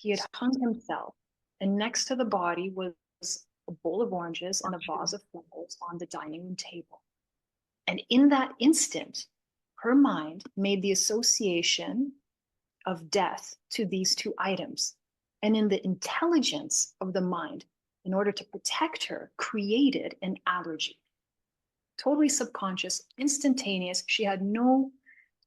He had hung himself, and next to the body was a bowl of oranges and a vase of flowers on the dining room table. And in that instant, her mind made the association of death to these two items. And in the intelligence of the mind, in order to protect her, created an allergy. Totally subconscious, instantaneous. She had no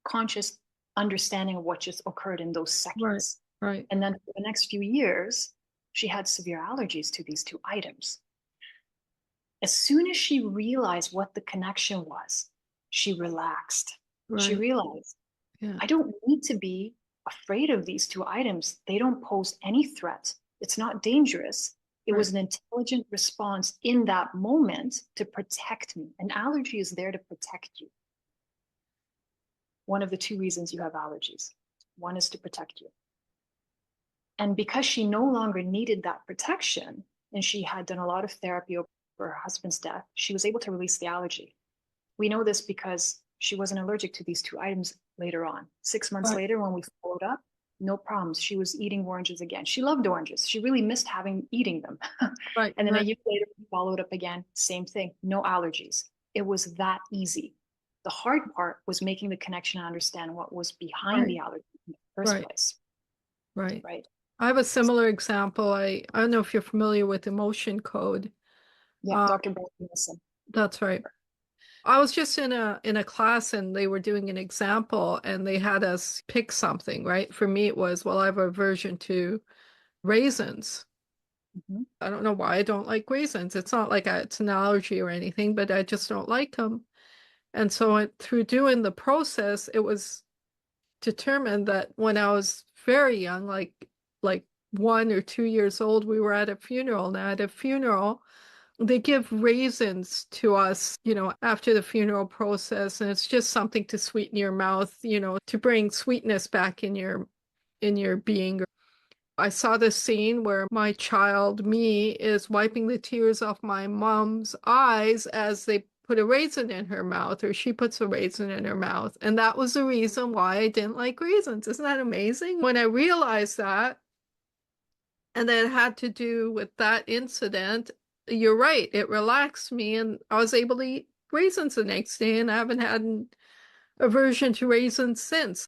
conscious understanding of what just occurred in those Right. seconds. Right. And then for the next few years, she had severe allergies to these two items. As soon as she realized what the connection was, she relaxed. She Right. realized, Yeah. I don't need to be afraid of these two items. They don't pose any threat. It's not dangerous. It Right. was an intelligent response in that moment to protect me. An allergy is there to protect you. One of the two reasons you have allergies. One is to protect you. And because she no longer needed that protection, and she had done a lot of therapy over her husband's death, she was able to release the allergy. We know this because she wasn't allergic to these two items later on. 6 months Right. later, when we followed up, no problems. She was eating oranges again. She loved oranges. She really missed eating them. Right. And then a Right. year later, we followed up again, same thing, no allergies. It was that easy. The hard part was making the connection and understand what was behind Right. the allergy in the first Right. place, Right. right? I have a similar example. I don't know if you're familiar with emotion code. Yeah, Uh, Dr. Bolton. that's right. I was just in a class and they were doing an example and they had us pick something, right? For me, it was, well, I have aversion to raisins. Mhm. I don't know why I don't like raisins. It's not like it's an allergy or anything, but I just don't like them. And so through doing the process, it was determined that when I was very young, like 1 or 2 years old, we were at a funeral. Now at a funeral, they give raisins to us, after the funeral process, and it's just something to sweeten your mouth, to bring sweetness back in your being. I saw this scene where my child, me, is wiping the tears off my mom's eyes as they put a raisin in her mouth, or she puts a raisin in her mouth. And that was the reason why I didn't like raisins. Isn't that amazing? When I realized that, and that it had to do with that incident, you're right, it relaxed me, and I was able to eat raisins the next day, and I haven't had an aversion to raisins since.